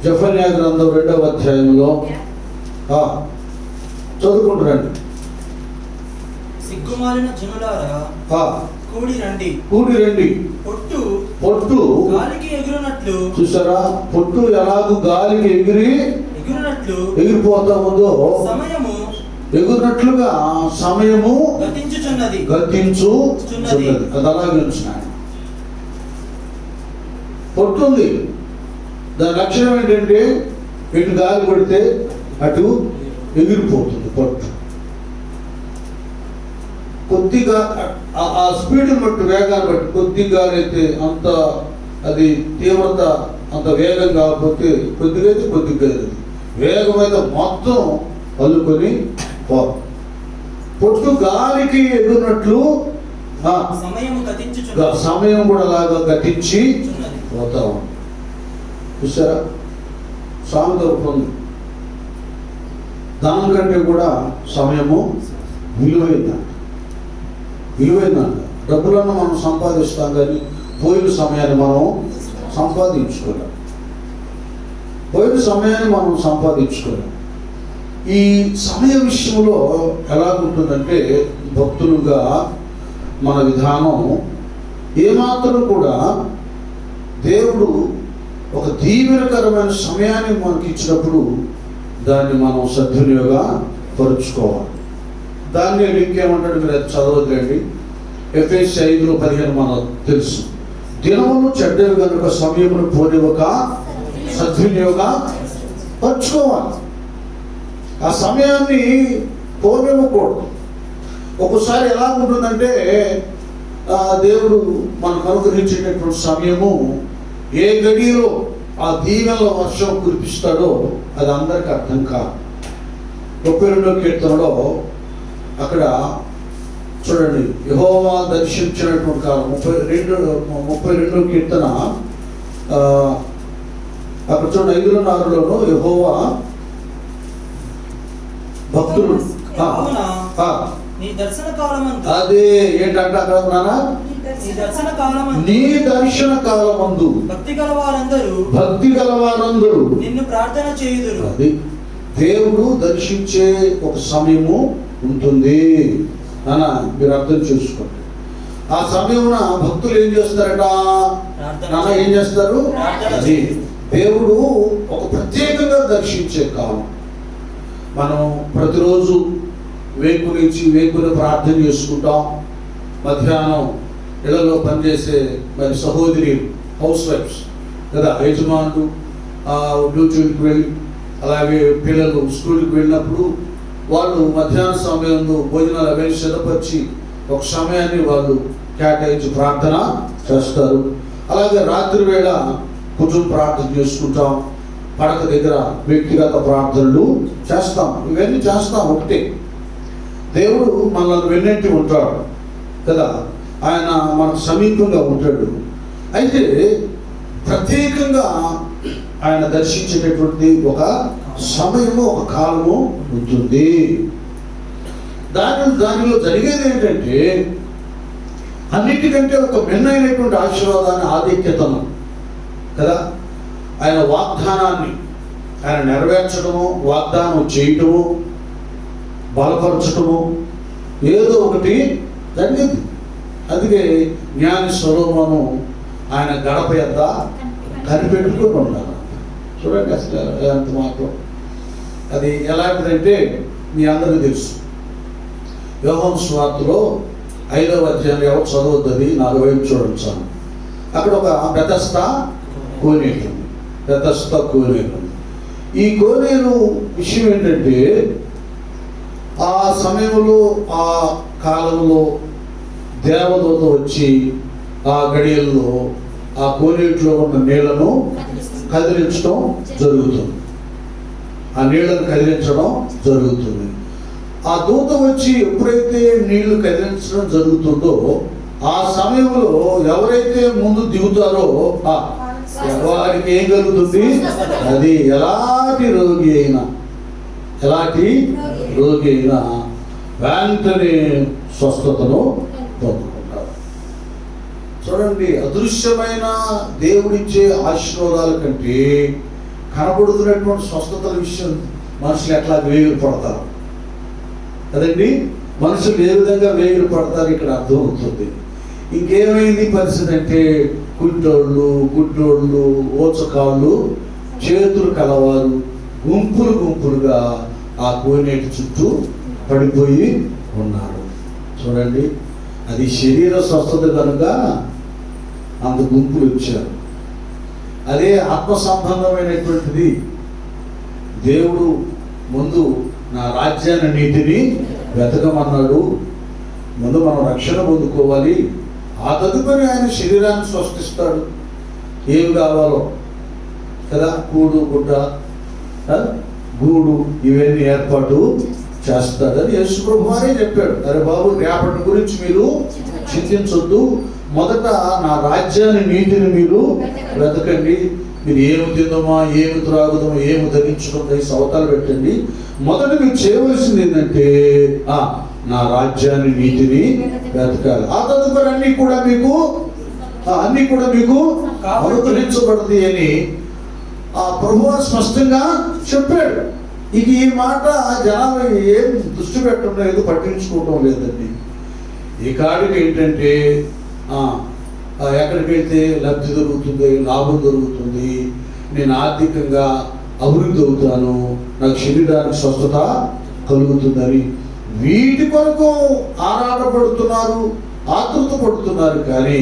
జెఫన్యా గ్రంథం 2వ అధ్యాయంలో చదువుకుంటారండి. సిగ్గుమాలిన జనులారా కూడి రండి, పొట్టు గాలికి ఎగురునట్లు. చూసారా, పొట్టు ఎలాగూ గాలికి ఎగురునట్లు ఎగిరిపోతా ఉందో సమయము ఎగురినట్లుగా సమయము గతించుచున్నది. అది అలాగే ఉంచున్నాడు. పొట్టు ఉంది, దాని లక్షణం ఏంటంటే ఇటు గాలి కొడితే అటు ఎగిరిపోతుంది పొట్టు. కొద్దిగా ఆ స్పీడ్ని బట్టి, వేగాన్ని బట్టి, కొద్దిగా అయితే అంత అది తీవ్రత అంత వేగం కాకపోతే కొద్దిగా అయితే కొద్దిగా వేగం అయితే మొత్తం అల్లుకొని పొట్టు గాలికి ఎగురినట్లు సమయం కూడా అలాగా గతించి పోతా ఉంది. చూసారా, సామెత ఉంది, దానికంటే కూడా సమయము విలువైందంట. డబ్బులను మనం సంపాదిస్తాం కానీ పోయిన సమయాన్ని మనం సంపాదించుకోలేం. ఈ సమయ విషయంలో ఎలాగుంటుందంటే భక్తులుగా మన విధానం ఏమాత్రం కూడా దేవుడు ఒక దీవెనకరమైన సమయాన్ని మనకి ఇచ్చినప్పుడు దాన్ని మనం సద్వినియోగపరుచుకోవాలి. దాన్ని ఇంకేమంటాడు, మీరు అది చదవద్దండి. ఎఫెసీ 5:15 మనకు తెలుసు. దినములు చెడ్డవి కనుక సమయమును పోనివ్వక సద్వినియోగపరుచుకోవాలి. ఆ సమయాన్ని పోనివ్వకూడదు. ఒక్కోసారి ఎలా ఉంటుందంటే దేవుడు మనకు అనుగ్రహించేటటువంటి సమయము ఏ గడిలో ఆ దీవెనల వర్షం కురిపిస్తాడో అది అందరికీ అర్థం కాదు. 32వ కీర్తనలో అక్కడ చూడండి, యెహోవా దర్శించినటువంటి కాలం. 32వ కీర్తన అక్కడ చూడండి, 5:6లోను యెహోవా భక్తులు అదే ఏంటంటే అక్కడ నానా, నీ దర్శన కాలమందు భక్తి గలవారందరూ నిన్ను ప్రార్థన చేయుదురు. అది దేవుడు దర్శించే ఒక సమయము ఉంటుంది నాన్న, మీరు అర్థం చేసుకోండి. ఆ సమయమున భక్తులు ఏం చేస్తారట నాన్న, ఏం చేస్తారు? అది దేవుడు ఒక ప్రత్యేకంగా దర్శించే కాలం. మనం ప్రతిరోజు వేకున ప్రార్థన చేసుకుంటాం. మధ్యాహ్నం ఇళ్లలో పనిచేసే మరి సహోదరి హౌస్ వైఫ్స్ కదా, యజమానులు డ్యూటీకి వెళ్ళి అలాగే పిల్లలు స్కూల్కి వెళ్ళినప్పుడు వాళ్ళు మధ్యాహ్న సమయంలో భోజనాలు అవన్నీ సిద్ధపరిచి ఒక సమయాన్ని వాళ్ళు కేటాయించి ప్రార్థన చేస్తారు. అలాగే రాత్రి వేళ కుటుంబ ప్రార్థన చేసుకుంటాం, పడక దగ్గర వ్యక్తిగత ప్రార్థనలు చేస్తాం. ఇవన్నీ చేస్తాం. ఒకటే, దేవుడు మనల్ని వెన్నంటి ఉంటాడు కదా, ఆయన మనకు సమీపంగా ఉంటాడు. అయితే ప్రత్యేకంగా ఆయన దర్శించేటటువంటి ఒక సమయము, ఒక కాలము ఉంటుంది. దానిలో జరిగేది ఏంటంటే అన్నిటికంటే ఒక భిన్నమైనటువంటి ఆశీర్వాదాన్ని, ఆధిక్యతను కదా, ఆయన వాగ్దానాన్ని ఆయన నెరవేర్చడము, వాగ్దానం చేయటము, బలపరచటము, ఏదో ఒకటి జరిగింది. అందుకే జ్ఞాని సొలొమోను ఆయన గడప యొద్ద కనిపెట్టుకుని ఉండాలి. చూడండి అసలు ఎంత మాత్రం అది ఎలాంటిదంటే మీ అందరికీ తెలుసు. యోహాను సువార్తలో 5వ అధ్యాయం ఎవరు చదవద్దని 40 చూడండి. అక్కడ ఒక బెతస్దా కోనేరు. ఈ కోనేరు విషయం ఏంటంటే ఆ సమయంలో ఆ కాలంలో దేవదూత వచ్చి ఆ గడియల్లో ఆ కోనేటిలో ఉన్న నీళ్లను కదిలించడం జరుగుతుంది. ఆ దూత వచ్చి ఎప్పుడైతే నీళ్లు కదిలించడం జరుగుతుందో ఆ సమయంలో ఎవరైతే ముందు దిగుతారో వారికి ఏం కలుగుతుంది? అది ఎలాంటి రోగి అయినా వెంటనే స్వస్థతను పొందుకుంటారు. చూడండి, అదృశ్యమైన దేవుడిచ్చే ఆశీర్వాదాల కంటే కనబడుతున్నటువంటి స్వస్థతల విషయం మనుషులు ఎట్లా వేగిరి పడతారు కదండి. మనుషులు ఏ విధంగా వేగిరి పడతారు ఇక్కడ అర్థమవుతుంది. ఇంకేమైంది పరిస్థితి అంటే కుంటోళ్ళు, గుడ్డోళ్ళు, ఓచకాళ్ళు, చేతులు కలవారు గుంపులు గుంపులుగా ఆ కోనేటి చుట్టూ పడిపోయి ఉన్నారు. చూడండి, అది శరీర స్వస్థత కనుక అంత గుంపులు వచ్చారు. అదే ఆత్మ సంబంధమైనటువంటిది. దేవుడు ముందు నా రాజ్యాన్ని నీతిని వెతకమన్నాడు. ముందు మనం రక్షణ పొందుకోవాలి. ఆ తదుపరి ఆయన శరీరాన్ని స్వస్థిస్తాడు. ఏమి కావాలో కదా, కూడు గుడ్డ గూడు ఇవన్నీ ఏర్పాటు చేస్తాడని యేసు ప్రభువు వారే చెప్పాడు. అరే బాబు, రేపటి గురించి మీరు చింతించొద్దు, మొదట నా రాజ్యాన్ని నీతిని మీరు వెతకండి. మీరు ఏమి తిందామా, ఏమి త్రాగుదామా, ఏమి ధరించుకుందా ఈ సవతాలు పెట్టండి. మొదట మీరు చేయవలసింది ఏంటంటే నా రాజ్యాన్ని నీతిని వెతకాలి. ఆ తదుపరి అన్ని కూడా మీకు అనుగ్రహించబడుతుంది అని ఆ ప్రభువు స్పష్టంగా చెప్పాడు. ఇక ఈ మాట జనాలు ఏం దృష్టి పెట్టడం లేదు, పట్టించుకోవటం లేదండి. ఈ కాడికి ఏంటంటే ఎక్కడికి వెళ్తే లబ్ధి దొరుకుతుంది, లాభం దొరుకుతుంది, నేను ఆర్థికంగా అభివృద్ధి అవుతాను, నాకు శరీరానికి స్వస్థత కలుగుతుందని వీటి కొరకు ఆరాటపడుతున్నారు, ఆతృత పడుతున్నారు. కానీ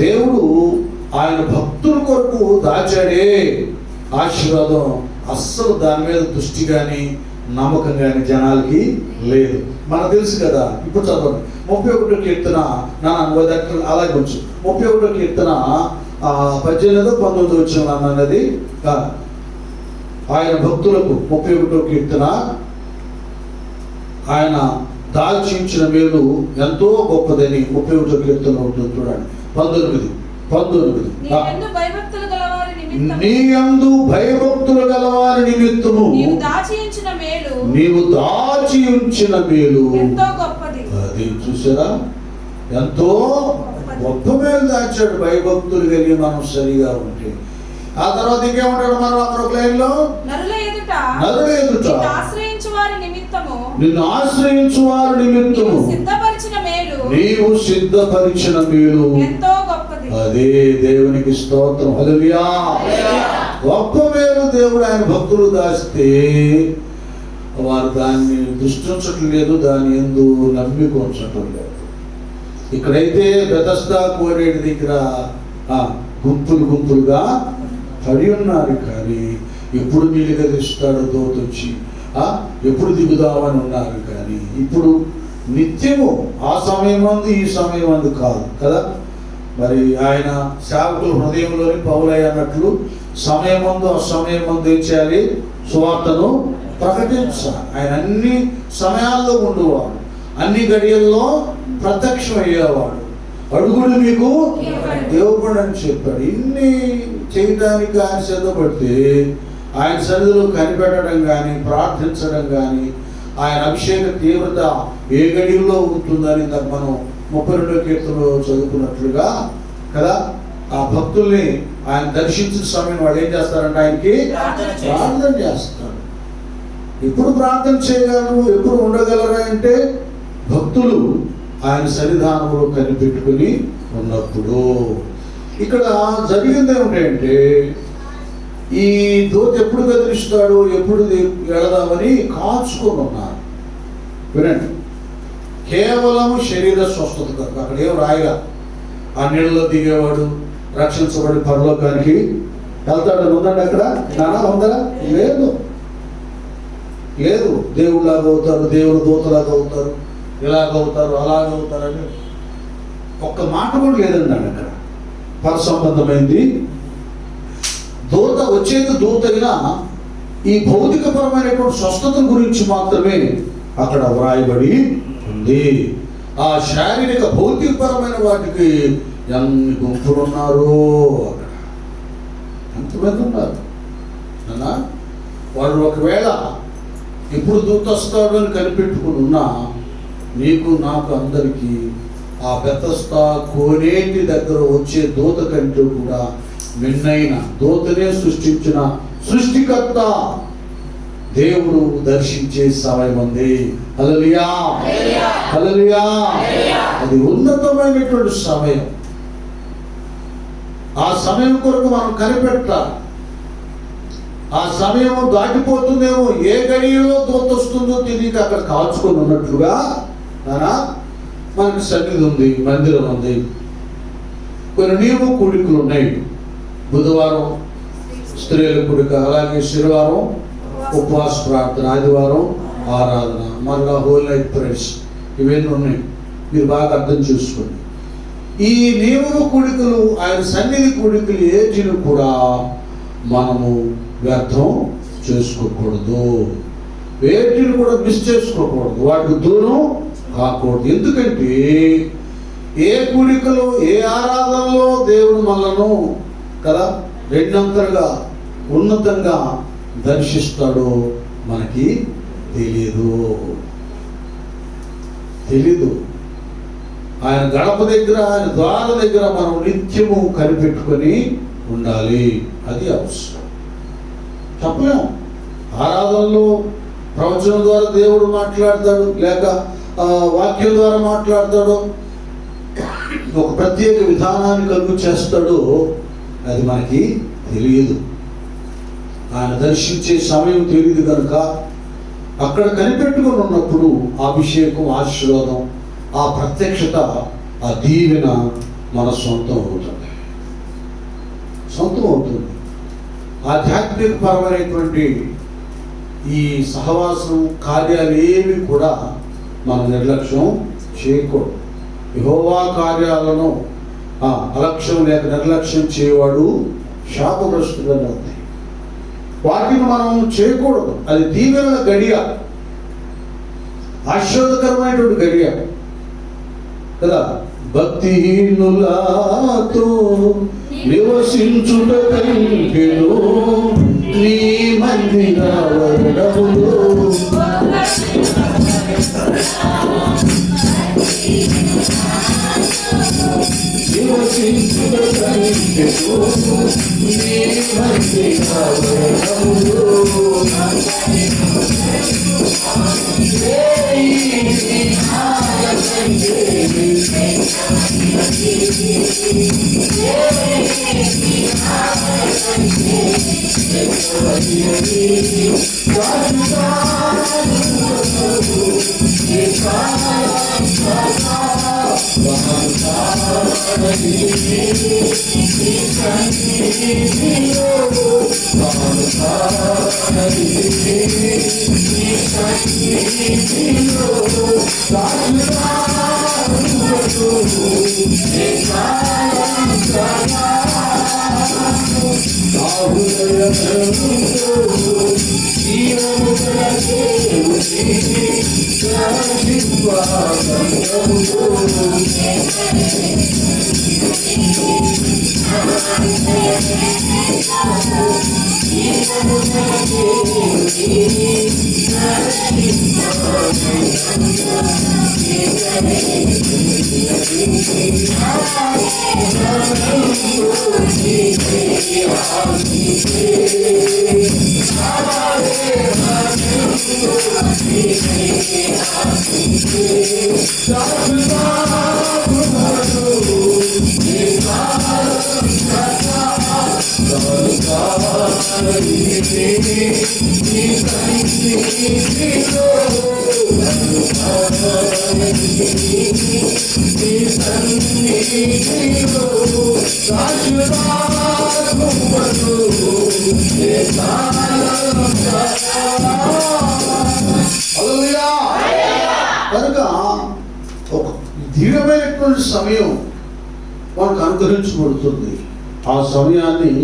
దేవుడు ఆయన భక్తుల కొరకు దాచాడే ఆశీర్వాదం అస్సలు దాని మీద దృష్టి కానీ నమ్మకం కానీ జనాలకి లేదు. మనకు తెలుసు కదా. ఇప్పుడు చదవండి 31వ కీర్తన, అలాగే కొంచెం 31వ కీర్తన 18-19 వచ్చిన అన్నది ఆయన భక్తులకు 31వ కీర్తన ఆయన దాల్చించిన మేలు ఎంతో గొప్పదని 31వ కీర్తన ఉంటుంది చూడండి. 19 నీ యందు భయభక్తులు గలవారి నిమిత్తము నీవు దాచి ఉంచిన మేలు అది చూసారా, ఎంతో గొప్ప మేలు దాచాడు. భయభక్తులు కలిగి మనం సరిగా ఉంటే. ఆ తర్వాత ఇంకేమంటాడు మనం అక్కడ లైన్లో, నరుల ఎదుట నిన్ను ఆశ్రయించు వారి నిమిత్తము నీవు సిద్ధపరిచిన మేలు అదే దేవునికి స్తోత్రం. హల్లెలూయా. గొప్ప మేలు దేవుడు ఆయన భక్తులు దాస్తే వారు దాన్ని దృష్టించటం లేదు, దాని యందు నమ్మిక ఉంచటం లేదు. ఇక్కడైతే బెతస్దా కోనేటి దగ్గర గుంపులుగా పడి ఉన్నారు. కానీ ఎప్పుడు నీళ్ళు గదిస్తాడో దోతొచ్చి ఎప్పుడు దిగుదామని ఉన్నారు. కానీ ఇప్పుడు నిత్యము ఆ సమయం మందు ఈ సమయం మందు కాదు కదా. మరి ఆయన సేవకుల హృదయంలోని పౌలయ్య అన్నట్లు సమయం మందు ఆ సమయం మందు ఏం చేయాలి, సువార్తను ప్రకటించాలి. ఆయన అన్ని సమయాల్లో ఉండేవాడు, అన్ని గడియల్లో ప్రత్యక్షం అయ్యేవాడు. అడుగుడు మీకు ఇవ్వబడి అని చెప్పాడు. ఇన్ని చేయడానికి ఆయన సిద్ధపడితే ఆయన సన్నిధిలో కనిపెట్టడం కానీ ప్రార్థించడం కానీ ఆయన అభిషేక తీవ్రత ఏ గడిలో ఉంటుందని మనం 32వ కీర్తనలో చదువుకున్నట్లుగా కదా. ఆ భక్తుల్ని ఆయన దర్శించిన సమయం వాళ్ళు ఏం చేస్తారంటే ఆయనకి ప్రార్థన చేస్తారు. ఎప్పుడు ప్రార్థన చేయగలరు, ఎప్పుడు ఉండగలరు అంటే భక్తులు ఆయన సన్నిధానంలో కనిపెట్టుకుని ఉన్నప్పుడు. ఇక్కడ జరిగింది ఏమిటంటే ఈ దూత ఎప్పుడు గదిలిస్తాడు, ఎప్పుడు వెళదామని కాచుకొని ఉన్నారు. వినండి, కేవలం శరీర స్వస్థత కాదు. అక్కడ ఏం రాయగా ఆ నీళ్ళలో దిగేవాడు రక్షించబడి పరలోకానికి వెళ్తాడని ఉందండి. అక్కడ నానా ఉందా? లేదు. దేవుళ్ళలాగా అవుతారు, దేవుడు దూతలాగా అవుతారు, ఇలాగవుతారు, అలాగవుతారని ఒక్క మాట కూడా లేదండి అక్కడ. పర సంబంధమైంది దూత వచ్చేది దూతైనా ఈ భౌతికపరమైనటువంటి స్వస్థత గురించి మాత్రమే అక్కడ వ్రాయబడి ఉంది. ఆ శారీరక భౌతికపరమైన వాటికి ఎన్ని గుంపులు ఉన్నారో అక్కడ ఎంతమంది ఉన్నారు అన్నా. వాడు ఒకవేళ ఎప్పుడు దూత వస్తాడు అని కనిపెట్టుకుని ఉన్నా నీకు నాకు అందరికీ ఆ బెతస్దా కోనేటి దగ్గర వచ్చే దూత కంటే కూడా మిన్నైన దూతనే సృష్టించిన సృష్టికర్త దేవుడు దర్శించే సమయం ఉంది. హల్లెలూయా, హల్లెలూయా. అది ఉన్నతమైనటువంటి సమయం. ఆ సమయం కొరకు మనం కనిపెట్టాలి. ఆ సమయం దాటిపోతుందేమో, ఏ గడియలో దూత వస్తుందో తెలియక అక్కడ కాచుకొని ఉన్నట్లుగా మనకి సన్నిధి ఉంది, మందిరం ఉంది. కొన్ని నియమ కూడికలు ఉన్నాయి. బుధవారం స్త్రీల కూడిక, అలాగే శనివారం ఉపవాస ప్రార్థన, ఆదివారం ఆరాధన, మరలా హోల్ నైట్ ప్రేయర్స్, ఇవన్నీ ఉన్నాయి. మీరు బాగా అర్థం చేసుకోండి. ఈ నియమ కూడికలు, ఆయన సన్నిధి కూడికలు ఏటిని కూడా మనము వ్యర్థం చేసుకోకూడదు. వేటిని కూడా మిస్ చేసుకోకూడదు, వాటికి దూరం కాకూడదు. ఎందుకంటే ఏ కూడికలో, ఏ ఆరాధనలో దేవుడు మనను కదా రెండంతలుగా ఉన్నతంగా దర్శిస్తాడో మనకి తెలీదు. ఆయన గడప దగ్గర, ఆయన ద్వారం దగ్గర మనం నిత్యము కనిపెట్టుకొని ఉండాలి. అది అవసరం. చెప్పలేం. ఆరాధనలో ప్రవచనం ద్వారా దేవుడు మాట్లాడతాడు, లేక వాక్యం ద్వారా మాట్లాడతాడు, ఒక ప్రత్యేక విధానాన్ని కలుగు చేస్తాడు. అది మనకి తెలియదు. ఆయన దర్శించే సమయం తెలియదు కనుక అక్కడ కనిపెట్టుకొని ఉన్నప్పుడు అభిషేకం, ఆశీర్వాదం, ఆ ప్రత్యక్షత, ఆ దీవెన మన సొంతం అవుతుంది. ఆధ్యాత్మిక పరమైనటువంటి ఈ సహవాసం కార్యాలు ఏవి కూడా మనం నిర్లక్ష్యం చేయకూడదు. యెహోవా కార్యాలను అలక్ష్యం లేక నిర్లక్ష్యం చేయవాడు శాపగ్రస్తుడని ఉంది. వాటిని మనం చేయకూడదు. అది దీవెనల గడియ, ఆశీర్వాదకరమైనటువంటి గడియ కదా. భక్తిహీనులతో నివసించుట కంటెను నీ మందిరములో నివసించుట కంటెను నీ మందిరములో కనుక ఒక దివ్యమైనటువంటి సమయం మనకు అనుగ్రహించబడుతుంది. ఆ సమయాన్ని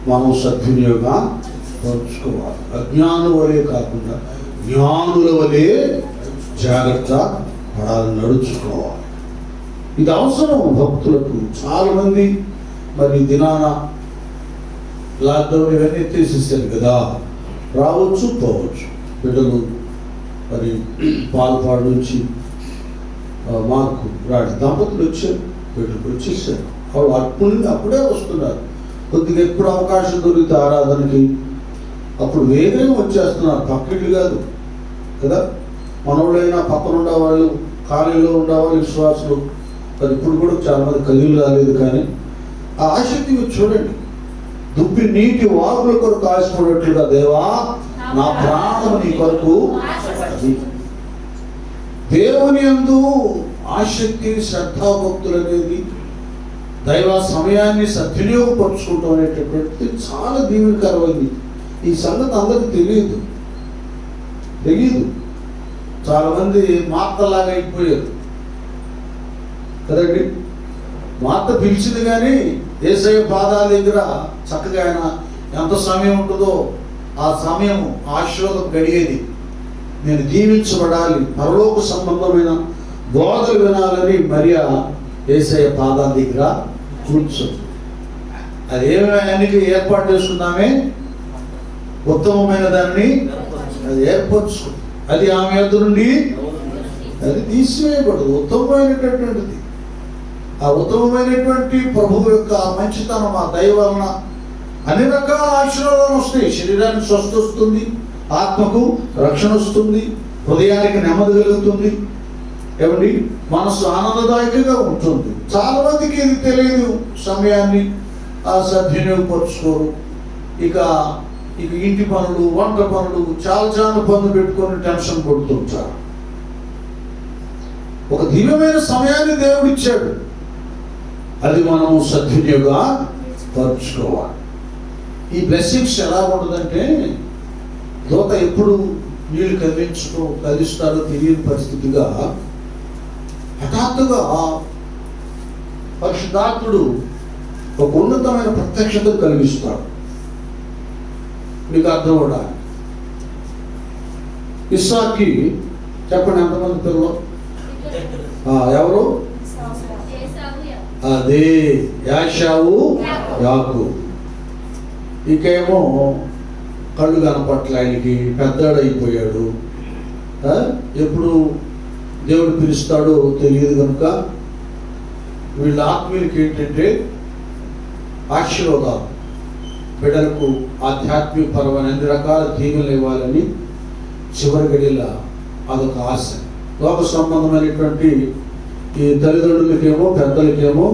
మనం సద్వినియోగం పరుచుకోవాలి. అజ్ఞానుల వలె కాకుండా జ్ఞానుల వలె జాగ్రత్త పడాలని నడుచుకోవాలి. ఇది అవసరం భక్తులకు. చాలా మంది మరి దినాన లాక్డౌన్ ఇవన్నీ ఎత్తేసేసారు కదా, రావచ్చు పోవచ్చు. బిడ్డలు మరి పాల్పాడు నుంచి మార్కు రాటి దంపతులు వచ్చారు, బిడ్డలకు వచ్చేసారు. వాళ్ళు అప్పుడే వస్తున్నారు. కొద్దిగా ఎప్పుడు అవకాశం దొరికితే ఆరాధనకి అప్పుడు వేగంగా వచ్చేస్తున్నారు, పక్కిళ్ళు కాదు కదా. మనోళ్ళైనా పక్కన ఉండేవాళ్ళు, కాలేజీలో ఉండేవాళ్ళు విశ్వాసులు, అది ఇప్పుడు కూడా చాలా మంది కలిగి రాలేదు. కానీ ఆ ఆసక్తి మీరు చూడండి, దుప్పి నీటి వాగుల కొరకు ఆశపడేట్లుగా దేవా నా ప్రాణం నీ కొరకు. అది దేవుని యందు ఆసక్తి, శ్రద్ధాభక్తులు అనేది, దైవ సమయాన్ని సద్వినియోగపరుచుకుంటాం అనేటటువంటి చాలా దీవెనకరమైంది. ఈ సంగతి అందరికీ తెలియదు. చాలా మంది మార్తలాగా అయిపోయారు కదండి. మార్త పిలిచింది కానీ యేసయ్య పాదాల దగ్గర చక్కగా ఆయన ఎంత సమయం ఉంటుందో ఆ సమయం ఆశీర్వాదం గడిగేది. నేను దీవించబడాలి, పరలోక సంబంధమైన బోధలు వినాలని మరియా యేసయ్య పాదాల దగ్గర కూర్చొని, అది ఏమైనా ఏర్పాటు చేసుకున్నామే, ఉత్తమమైన దాన్ని అది ఏర్పరచుకుంది. అది ఆమె యొద్ద నుండి అది తీసివేయబడదు. ఉత్తమమైనటువంటిది, ఆ ఉత్తమమైనటువంటి ప్రభువు యొక్క మంచితనం, ఆ దయ వలన అన్ని రకాల ఆశీర్వాదాలు వస్తాయి. శరీరానికి స్వస్థ వస్తుంది, ఆత్మకు రక్షణ వస్తుంది, హృదయానికి నెమ్మది కలుగుతుంది, ఏమండి మనసు ఆనందదాయకంగా ఉంటుంది. చాలా మందికి ఇది తెలియదు, సమయాన్ని సద్వినియోగపరుచుకోరు. ఇక ఇంటి పనులు, వంట పనులు, చాలా పనులు పెట్టుకొని టెన్షన్ పడుతుంటారు. ఒక దివ్యమైన సమయాన్ని దేవుడు ఇచ్చాడు, అది మనం సద్వినియోగపరుచుకోవాలి. ఈ బ్లెస్సింగ్స్ ఎలా ఉంటుందంటే, దూత ఎప్పుడు నీళ్లు కదిలిస్తాడో తెలియని పరిస్థితిగా హఠాత్తుగా పరిశుద్ధాత్ముడు ఒక ఉన్నతమైన ప్రత్యక్షతను కలిగిస్తాడు. మీకు అర్థం కూడా, ఇస్సాకి చెప్పండి ఎంతమంది పిల్లలు? ఎవరు? అదే యాషావు, యాకోబు. ఇకేమో కళ్ళు కనపట్ల, ఆయనకి పెద్దాడైపోయాడు. ఎప్పుడు దేవుడు పిలుస్తాడో తెలియదు కనుక వీళ్ళ ఆత్మీయులకి ఏంటంటే ఆశీర్వాదాలు, బిడ్డలకు ఆధ్యాత్మిక పరమైన అన్ని రకాల దీవెనలు ఇవ్వాలని చివరి గడిలో అదొక ఆశ. లోక సంబంధమైనటువంటి ఈ తల్లిదండ్రులకేమో, పెద్దలకేమో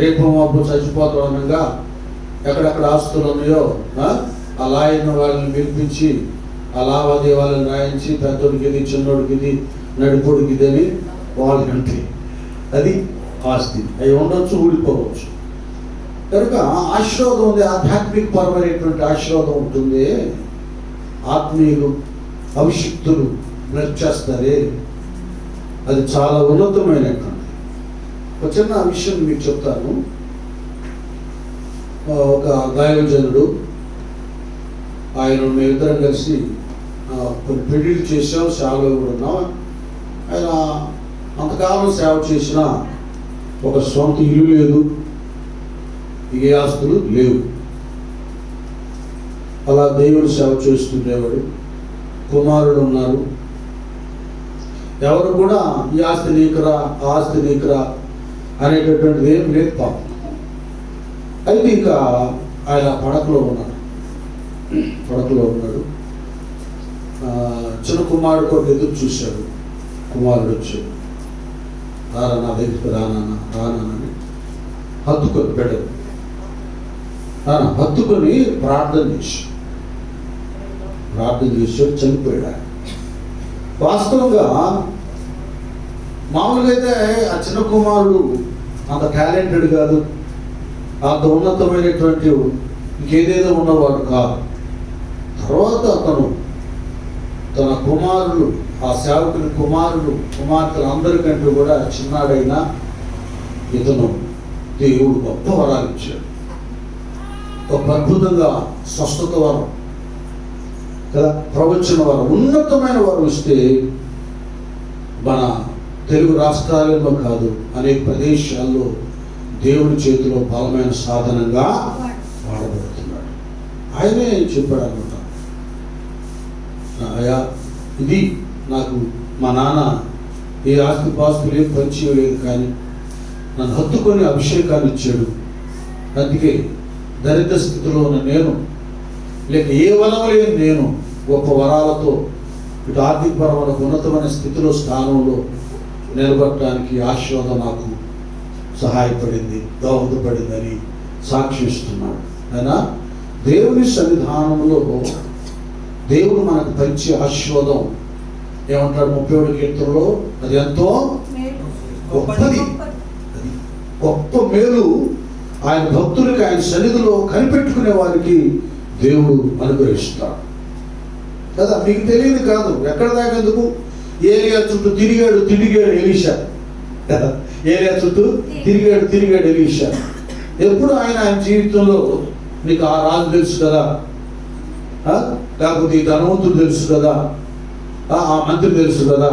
రేపు మాపు చచ్చిపోతాడనగా ఎక్కడెక్కడ ఆస్తులు ఉన్నాయో ఆ లాయర్ని వాళ్ళని పిలిపించి ఆ లావాదేవాలను రాయించి, పెద్దోడికి ఇది, చిన్నోడికి ఇది, నడిపోడికి ఇది అని వాళ్ళకంటే అది ఆస్తి. అవి ఉండొచ్చు, ఊడిపోవచ్చు. కనుక ఆశీర్వాదం ఉంది, ఆధ్యాత్మిక పరమైనటువంటి ఆశీర్వాదం ఉంటుంది. ఆత్మీయులు, అభిషిక్తులు బ్లెస్ చేస్తారే, అది చాలా ఉన్నతమైనటువంటి. ఒక చిన్న విషయం మీకు చెప్తాను. ఒక దైవజనుడు, ఆయన మేమిద్దరం కలిసి కొన్ని పెళ్లిళ్ళు చేసాం, సేవలో కూడా ఉన్నాం. ఆయన అంతకాలం సేవ చేసిన ఒక సొంత ఇల్లు లేదు, ఏ ఆస్తులు లేవు. అలా దేవుడు సేవ చేస్తుండేవాడు. కుమారుడు ఉన్నారు. ఎవరు కూడా ఈ ఆస్తి నీకురా, ఆ ఆస్తి నీకురా అనేటటువంటిది ఏం లేదు పాపం. అయితే ఇంకా ఆయన పడకలో ఉన్నాడు. చిన్న కుమారుడు కూడా ఎదురు చూశాడు. కుమారుడు వచ్చాడు, రానా నా దగ్గరికి, రానానని హత్తుకొని పెడదు, హత్తుకొని ప్రార్థన చేశాడు. చనిపోయాడు. వాస్తవంగా మామూలుగా అయితే ఆ చిన్న కుమారుడు అంత టాలెంటెడ్ కాదు, అంత ఉన్నతమైనటువంటి ఇంకేదేదో ఉన్నవాడు కాదు. తర్వాత అతను తన కుమారులు, ఆ సేవకుని కుమారులు, కుమార్తెలు అందరికంటే కూడా చిన్నాడైనా ఇతను దేవుడు గొప్ప వరాలు ఇచ్చాడు. ఒక అద్భుతంగా స్వస్థత వరం కదా, ప్రవచన వరం, ఉన్నతమైన వరం ఇస్తే మన తెలుగు రాష్ట్రాలలో కాదు అనేక ప్రదేశాల్లో దేవుడి చేతిలో బలమైన సాధనంగా వాడబడుతున్నాడు. ఆయనే చెప్పాడు అనమాట, అయ్యా ఇది నాకు మా నాన్న ఏ ఆస్తి పాస్తులు ఏం పరిచయం కానీ నన్ను హత్తుకొని అభిషేకాన్ని ఇచ్చాడు. అందుకే దరిద్ర స్థితిలో ఉన్న నేను లేక ఏ వరం లేని నేను గొప్ప వరాలతో ఇటు ఆర్థికపరమైన ఉన్నతమైన స్థితిలో స్థానంలో నిలబడటానికి ఆశీర్వాదం నాకు సహాయపడింది, దోహదపడిందని సాక్షిస్తున్నాడు. అయినా దేవుని సన్నిధానంలో దేవుడు మనకు పంచే ఆశీర్వాదం ఏమంటాడు 31 కీర్తనలో, అది ఎంతో గొప్పది, అది గొప్ప మేలు ఆయన భక్తులకి ఆయన సన్నిధిలో కనిపెట్టుకునే వారికి దేవుడు అనుగ్రహిస్తాడు కదా. మీకు తెలియదు కాదు, ఎక్కడ దాకా ఎందుకు ఏలియా చుట్టూ తిరిగాడు ఎలీషా కదా. ఏలియా చుట్టూ తిరిగాడు ఎలీషా. ఎప్పుడు ఆయన జీవితంలో నీకు ఆ రాజు తెలుసు కదా, లేకపోతే ఈ ధనవంతుడు తెలుసు కదా, ఆ మంత్రి తెలుసు కదా,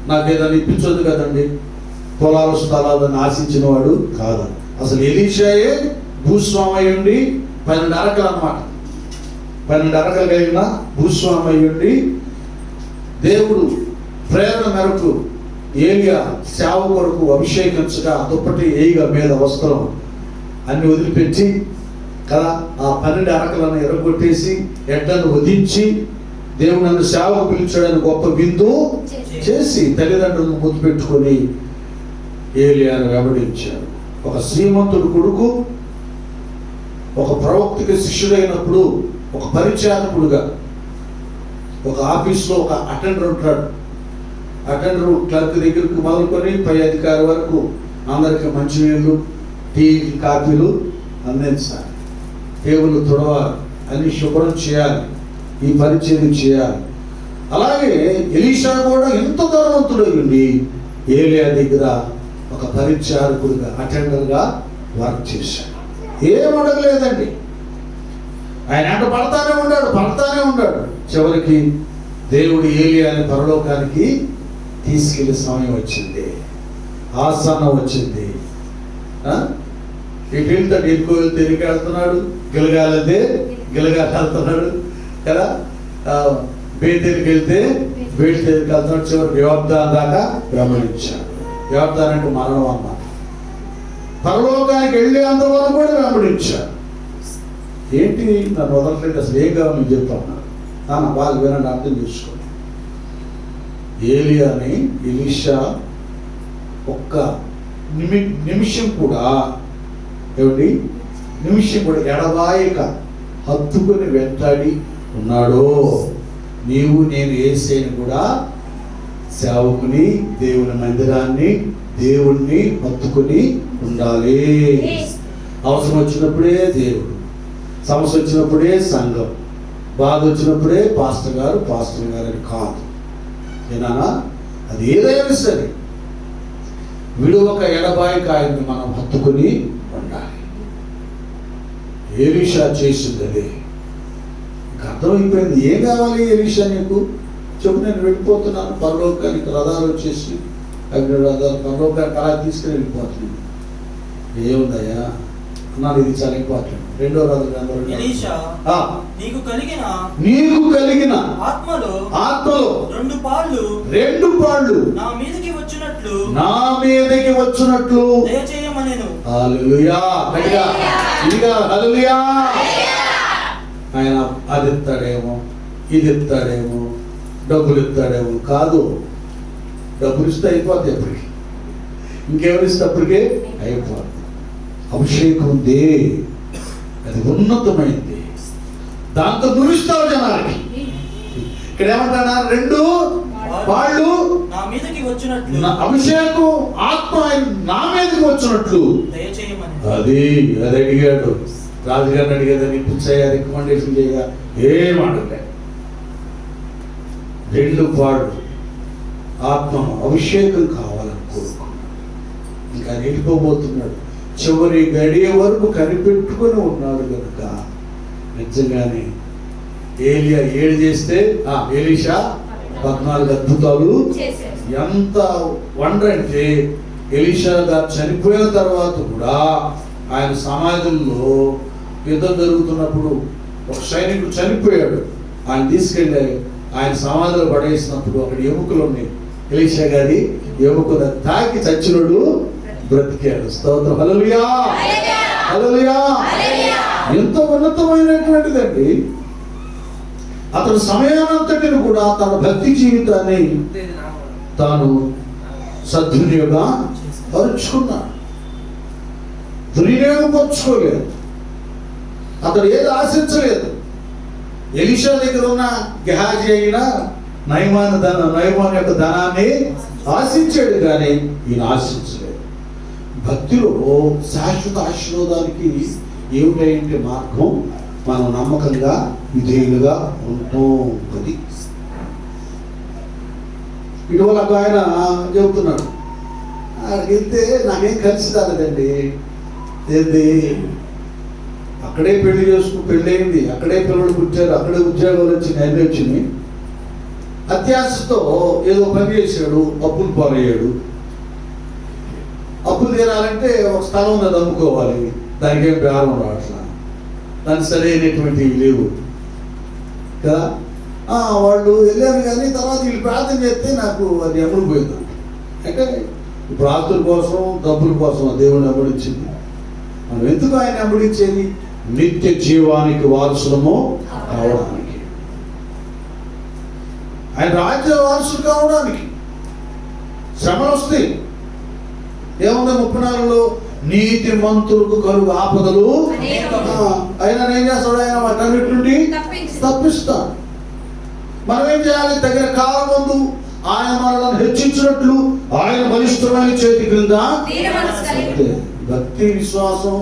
నాకేదన్నా ఇప్పించదు కదండి, పొలాల స్థలాలను ఆశించిన వాడు కాదు. అసలు ఎలీషాయే భూస్వామి అయ్యుండి 12 అరకలు అన్నమాట, 12 అరకలు కలిగిన భూస్వామి అయ్యుండి దేవుడు ప్రేరణ మేరకు ఏలియా సేవ కొరకు అభిషేకించగా దుప్పటి ఏయిగా మీద వస్త్రం అన్ని వదిలిపెట్టి కదా ఆ 12 అరకలను ఎరగొట్టేసి ఎడ్లను వధించి దేవుడు నన్ను సేవకు పిలిచాడని గొప్ప విందు చేసి తల్లిదండ్రులను ముద్దు పెట్టుకొని ఏలియాను వెంబడించాడు. ఒక శ్రీమంతుడు కొడుకు ఒక ప్రవక్తకి శిష్యుడైనప్పుడు ఒక పరిచారకుడుగా ఒక ఆఫీస్లో ఒక అటెండర్ ఉంటాడు. అటెండర్ క్లర్క్ దగ్గరికి మొదలుకొని పై అధికారి వరకు అందరికి మంచినీళ్ళు, టీ, కాఫీలు అందించాలి, టేబుల్ తుడవాలి, అన్ని శుభ్రం చేయాలి, ఈ పరిచయం చేయాలి. అలాగే ఎలీషా కూడా ఎంత ధనవంతుడై ఉండి ఏలియా దగ్గర ఒక పరిచారకుడిగా అటెండర్గా వర్క్ చేశాడు. ఏం అడగలేదండి, ఆయన అంట పడతానే ఉన్నాడు. చివరికి దేవుడు ఏలియాని పరలోకానికి తీసుకెళ్లే సమయం వచ్చింది, ఆసనం వచ్చింది. ఇటు వెళ్తాడు, ఎక్కువ వెళ్తే ఎరికి వెళ్తున్నాడు, గిలగాలి కదా, బేతేరికి వెళ్తే బేతేరికి వెళ్తున్నాడు. చివరికి యోర్దాను దాకా వెంబడించాడు. యోర్దాను అంటే మరణం అన్నమాట. పరలోకానికి వెళ్ళే అంతవరకు కూడా వెంబడించాడు. ఏంటి నన్ను వదలట్లేదు, అసలు ఏం కావాలి నేను చెప్తాను నాన్న, వాళ్ళు వినండి, అర్థం చేసుకోండి. ఏలియాని ఎలీషా ఒక్క నిమిషం కూడా ఎడబాయక హత్తుకొని వెంటాడి ఉన్నాడో. నీవు నేను యేసేని కూడా సేవకుని, దేవుని మందిరాన్ని, దేవుణ్ణి హత్తుకొని ఉండాలి. అవసరం వచ్చినప్పుడే దేవుడు, సమస్య వచ్చినప్పుడే సంఘం, బాధ వచ్చినప్పుడే పాస్టర్ గారు అని కాదు. ఏనా అది ఏదైనా సరే విడువక ఎడబాయిక ఆయన్ని మనం హత్తుకొని ఉండాలి. ఎలీషా చేసింది అదే. అర్థమైపోయింది. ఏం కావాలి ఎలీషా నీకు చెప్పు, నేను వెళ్ళిపోతున్నాను పరలోకానికి, రథాలు వచ్చేసి అగ్ని రథాలు పరలోకానికి అలా తీసుకుని వెళ్ళిపోతున్నాను. ఏముందయ్యా అన్నాను, ఇది చాలా ఇంపార్టెంట్. రెండో రథం నీకు కలిగిన ఆత్మలో 2 పాళ్ళు నా మీదకి వచ్చినట్లు దయచేయమనెను. హల్లెలూయా. హల్లెలూయా. ఆయన అది ఇస్తాడేమో, ఇది ఇస్తాడేమో, డబ్బులు ఇస్తాడేమో కాదు. డబ్బులు ఇస్తే అయిపోద్ది, ఎప్పటికి ఇంకెవరిస్తే అప్పటికే అయిపోద్ది. అభిషేకం ఉంది, అది ఉన్నతమైంది, దాంతో నువ్విస్తావు జనాలకి. ఇక్కడ ఏమంటాడు, 2 పాళ్ళు నా మీదకి వచ్చినట్లు, అభిషేకం ఆత్మ నా మీదకి వచ్చినట్లు అది అడిగాడు. రాజుగారిని అడిగేదని ఇప్పించాయా, రికమెండేషన్ చేయగా ఏం అడగలే. 2 పాళ్ళు ఆత్మ అభిషేకం కావాలని కోరుకున్నాడు. ఇంకా నిలిపోబోతున్నాడు. చివరి గడియ వరకు కనిపెట్టుకొని ఉన్నాడు కనుక నిజంగానే ఏలియా 7 చేస్తే ఎలీషా 14 అద్భుతాలు. ఎంత వండర్ అంటే ఎలీషా గారు చనిపోయిన తర్వాత కూడా ఆయన సమాజంలో యుద్ధం జరుగుతున్నప్పుడు ఒక సైనికుడు చనిపోయాడు. ఆయన తీసుకెళ్ళి ఆయన సమాధిలో పడేసినప్పుడు అక్కడ ఎముకలు ఉన్నాయి. ఎలీషా గారి ఎముకలు తాకి చచ్చినోడు బ్రతికాడు. స్తోత్రం. హల్లెలూయా. హల్లెలూయా. ఎంత ఉన్నతమైనటువంటిదండి. అతని సమయానంతటిని కూడా తన భక్తి జీవితాన్ని తాను సద్వినియోగం పరుచుకున్నాడు, దుర్వినియోగపరుచుకోలేదు. అతడు ఏది ఆశించలేదు. ఎలీషా దగ్గర ఉన్న గెహాజీ అయినా నయమాన్ యొక్క ధనాన్ని ఆశించాడు, కానీ ఈయన ఆశించలేదు. భక్తిలో శాశ్వత ఆశీర్వాదానికి ఏమిటంటే మార్గం మనం నమ్మకంగా విధేయులుగా ఉంటాం. అది ఇటీవల ఒక ఆయన చెబుతున్నాడు, వెళ్తే నాకేం కలిసి రాలేదండి. ఏంది, అక్కడే పెళ్లి పెళ్ళయింది, అక్కడే పిల్లలు పుట్టారు, అక్కడే ఉద్యోగాలు వచ్చినాయి, అన్నీ వచ్చినాయి. అత్యాశతో ఏదో పని చేశాడు, అప్పులు పాలయ్యాడు. అప్పులు తీరాలంటే ఒక స్థలం ఉన్నది, అమ్ముకోవాలి. దానికి ఏం బేరం రావట్లా, దానికి సరైనటువంటివి లేవు కదా. వాళ్ళు వెళ్ళారు, కానీ తర్వాత వీళ్ళు ప్రార్థన చేస్తే నాకు అది అమ్ముడిపోయింది. అంటే ప్రార్థన కోసం డబ్బుల కోసం దేవుని అమ్ముడిచ్చింది. మనం ఎందుకు ఆయన అమ్ముడిచ్చేది? నిత్య జీవానికి వారసులము కావడానికి, ఆయన రాజ్య వారసులు కావడానికి. శ్రమలు వస్తాయి. ఏముంది 34లో నీతి మంతులకు కలుగు ఆపదలు, ఆయన ఏం చేస్తాడు? ఆయన వాటన్నిటి నుండి తప్పిస్తాడు. మనం ఏం చేయాలి? తగిన కాలం ముందు ఆయన మనలను హెచ్చించినట్లు ఆయన బలిష్టమైన చేతి క్రింద. భక్తి విశ్వాసం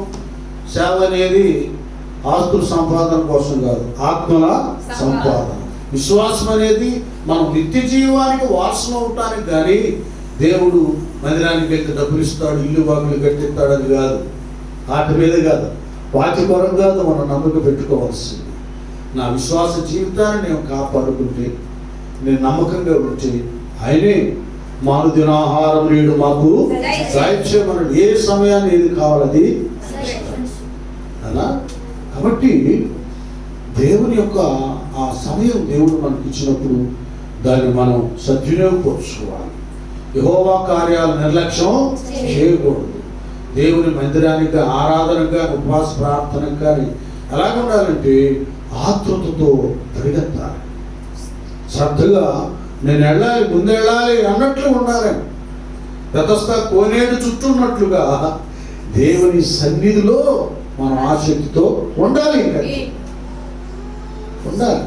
సేవ అనేది ఆస్తుల సంపాదన కోసం కాదు, ఆత్మల సంపాదన. విశ్వాసం అనేది మనం నిత్య జీవానికి వారసులు అవటానికి, కానీ దేవుడు మందిరానికి ఎక్కి డబ్బులు ఇస్తాడు, ఇల్లు బాగులు కట్టిస్తాడు అని కాదు. వాటి మీద కాదు, వాటి కొరకు కాదు మనం నమ్మకం పెట్టుకోవాల్సింది. నా విశ్వాస జీవితాన్ని నేను కాపాడుకుంటే, నేను నమ్మకంగా ఉంటే, ఆయనే మాను దినాహారం నేడు మాకు దయచేయమన్నాడు. ఏ సమయాన్ని ఏది కావాలది అలా. కాబట్టి దేవుని యొక్క ఆ సమయం దేవుడు మనకి ఇచ్చినప్పుడు దాన్ని మనం సద్వినియోగపరుచుకోవాలి. యెహోవా కార్యాలు నిర్లక్ష్యం చేయకూడదు. దేవుని మందిరానికి ఆరాధనగా, ఉపవాస ప్రార్థనకు కానీ ఎలాగ ఉండాలంటే ఆతృతతో పరిగెత్తాలి. శ్రద్ధగా నేను వెళ్ళాలి, ముందెళ్ళాలి అన్నట్లు ఉండాలి. గతస్థ కోనేడు చుట్టూన్నట్లుగా దేవుని సన్నిధిలో మనం ఆసక్తితో ఉండాలి. ఉండాలి.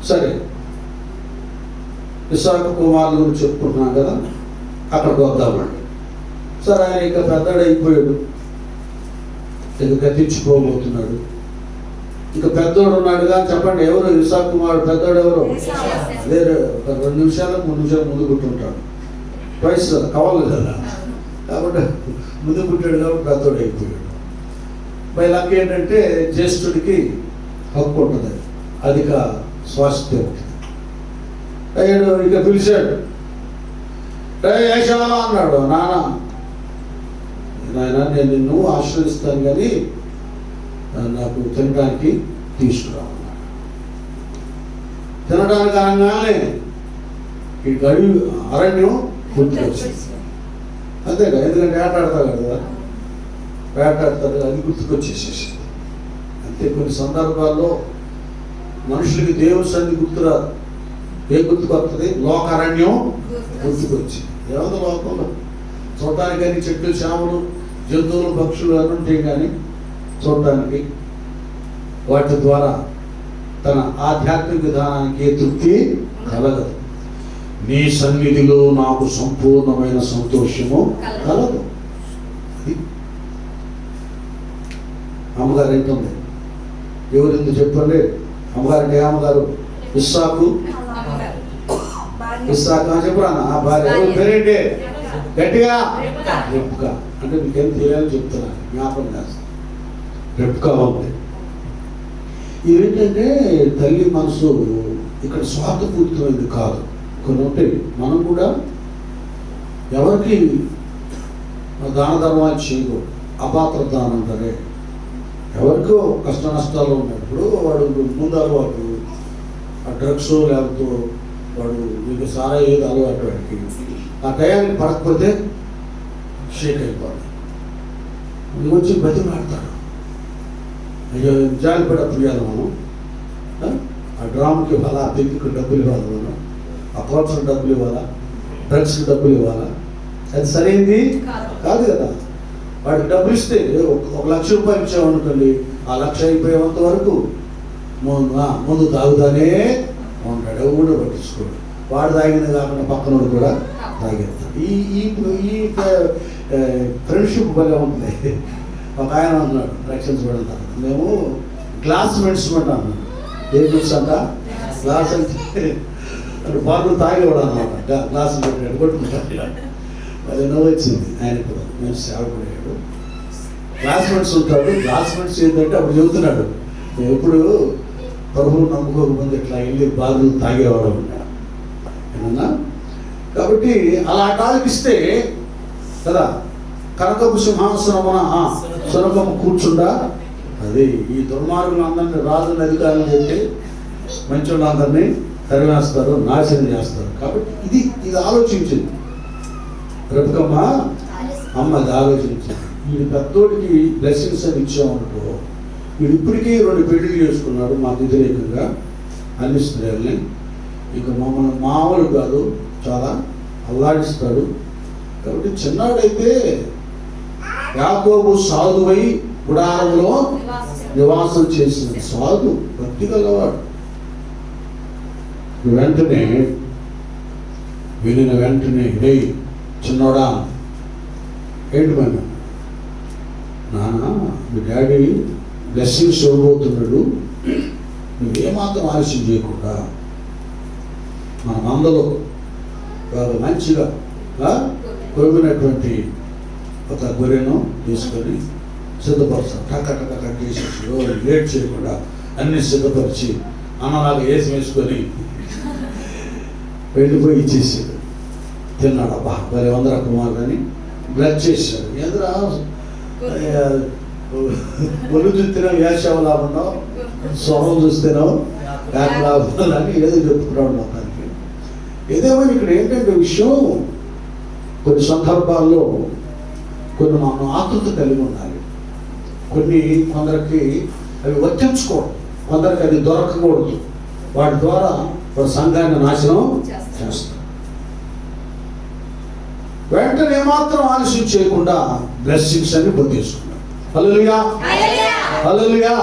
సరే, ఇస్సాకు కుమారుల గురించి చెప్పుకుంటున్నాం కదా, అక్కడికి వద్దామండి. సరే, ఆయన ఇక పెద్దడు అయిపోయాడు, ఇక గతించుకోబోతున్నాడు. ఇక పెద్దోడు ఉన్నాడుగా, చెప్పండి ఎవరు ఇస్సాకు కుమారుడు? పెద్దోడు ఎవరు? వేరే ఒక 2 నిమిషాలు 3 నిమిషాలు ముందు పుట్టుంటాడు. వయసు కావాలి కదా, కాబట్టి ముందు పుట్టాడు కాబట్టి పెద్దోడు అయిపోయాడు. బై లక్ ఏంటంటే జ్యేష్ఠుడికి హక్కు ఉంటుంది, అధిక స్వాస్థ్యం ఉంటుంది. అయ్యాడు, ఇక పిలిచాడు. యెషవా అన్నాడు, నాయన నేను నిన్ను ఆశీర్వదిస్తాను, కానీ నాకు తినడానికి తీసుకురావన్నాడు. తినడానికి అనగానే ఈ గడి అరణ్యం గుర్తుకొచ్చింది. అంతేగా, ఎందుకంటే వేటాడతాడు కదా, వేటాడతాడు, అది గుర్తుకొచ్చేసేసింది. అంతే, కొన్ని సందర్భాల్లో మనుషులకి దేవుని సన్నిధి గుర్తురాదు. ఏ గుర్తుకొస్తుంది? లోకారణ్యం గుర్తుకొచ్చింది. ఏమన్నా లోకంలో చూడటానికి కానీ చెట్లు, చేమలు, జంతువులు, పక్షులు అని ఉంటాయి, కానీ చూడటానికి వాటి ద్వారా తన ఆధ్యాత్మిక విధానానికి ఏ తృప్తి కలగదు. నీ సన్నిధిలో నాకు సంపూర్ణమైన సంతోషము కలదు. అమ్మగారు ఏంటుంది? ఎవరింది చెప్పండి? అమ్మగారు ఏ అమ్మగారు? ఇస్సాకు చెప్పరా? ఆ భార్య ఎవరు పేరేంటి? గట్టిగా రెబ్కా. అంటే మీకేం తెలియాలని చెప్తున్నా, జ్ఞాపకం చేస్తాను. రెబ్కా ఉంది. ఇవేంటంటే తల్లి మనసు ఇక్కడ స్వార్థపూరితమైనది కాదు. కొన్ని ఉంటాయి, మనం కూడా ఎవరికి దాన ధర్మాలు చేయకూడదు. అపాత్ర దానం అంటారే, ఎవరికో కష్ట నష్టాలు ఉన్నప్పుడు వాడు ముందు అలవాటు ఆ డ్రగ్స్, లేకపోతే వాడు మీకు సారా ఏది అలవాటు, వాడికి ఆ టయానికి పడకపోతే షేక్ అయిపోవాలి. ఇది వచ్చి బతిమాడతాడు. అయ్యో జాలిపడ ప్రియాలు మనం ఆ డ్రామ్కి ఇవ్వాలా, ఆ పెళ్లికి డబ్బులు ఇవ్వాలి, మనం ఆ కోర్సులు డబ్బులు ఇవ్వాలా, డ్రగ్స్కి డబ్బులు ఇవ్వాలా? అది సరైనది కాదు కదా. వాడికి డబ్బులు ఇస్తే 1,00,000 రూపాయలు ఇచ్చామనుకోండి, ఆ 1,00,000 అయిపోయేంత వరకు ముందు తాగుతానే ఉంటాడు, ఎవడు పట్టించుకోడు. వాడు తాగింది కాకుండా పక్కనోడు కూడా తాగేస్తాడు. ఈ ఈ ఈ ఫ్రెండ్షిప్ భలే ఉంటుంది. ఒక ఆయన అన్నాడు రక్షించబడతాను, మేము క్లాస్మేట్స్ అన్నాడు. ఏ క్లాస్ అంట? క్లాస్ అంటే బాబు తాగేవాడు అన్నమాట, క్లాస్ పెట్టాడు, కొట్టుకుంటాడు. అది నవ్వు వచ్చింది ఆయన కూడా. మేము సేవకుడు క్లాస్మేట్స్ ఉంటాడు. క్లాస్మేట్స్ ఏంటంటే అప్పుడు చెబుతున్నాడు, ఎప్పుడు ప్రభువు నమ్ముకోకముందు ఇట్లా వెళ్ళి బాధలు తాగేవాడు ఏమన్నా. కాబట్టి అలా టాలకిస్తే కదా, కనకపు సింహాసనమున సునకము కూర్చుండా. అది ఈ దుర్మార్గులు అందరినీ రాజుల అధికారులు చెప్పి మంచి వాళ్ళందరినీ తరివేస్తారు, నాశనం చేస్తారు. కాబట్టి ఇది ఆలోచించింది రెబెక్కమ్మ అమ్మ, అది ఆలోచించింది. వీడి పెద్దోడికి బ్లెస్సింగ్స్ అని ఇచ్చామనుకో, వీడు ఇప్పటికీ 2 పెళ్లిళ్ళు చేసుకున్నాడు మాకు వ్యతిరేకంగా అన్ని స్త్రీలని. ఇక మమ్మల్ని మామూలు కాదు, చాలా అల్లాడిస్తాడు. కాబట్టి చిన్నాడైతే యాకోబు సాధువై గుడారంలో నివాసం చేసిన సాధు, భక్తి గలవాడు. వెంటనే వినిన వెంటనే, రే చిన్నోడా, ఏంటి పైన నాన్న మీ డాడీ బ్లెస్సింగ్స్ ఇవ్వబోతున్నాడు, నువ్వేమాత్రం ఆలస్యం చేయకుండా మన మందలో మంచిగా కొరిగినటువంటి ఒక గొర్రెను తీసుకొని సిద్ధపరచాలి. టక్క టక్క కట్ చేసేసి లేట్ చేయకుండా అన్ని సిద్ధపరిచి అన్నలాగా వేసుకొని వెళ్ళిపోయి ఇచ్చేసాడు. తిన్నాడు. అబ్బా మరి 100 కుమార్ అని బ్లడ్ చేశాడు. ఎదురా ఒళ్ళు చూస్తేనో వేషావు లాభన్నావు, స్వరం చూస్తేనో బ్యాక్ లాభం అని ఏదో చెప్పుకున్నాడు మొత్తానికి. ఏదేమైనా ఇక్కడ ఏంటంటే విషయం, కొన్ని సందర్భాల్లో కొన్ని మనం ఆతృత కలిగి ఉండాలి. కొందరికి అవి వర్తించుకోవడం, కొందరికి అది దొరకకూడదు. వాటి ద్వారా వాడు సంఘాన్ని నాశనం చేస్తారు. వెంటనే ఏమాత్రం ఆలస్యం చేయకుండా బ్లెస్సింగ్స్ అన్ని పొందేసుకున్నాడు. హల్లెలూయా, హల్లెలూయా.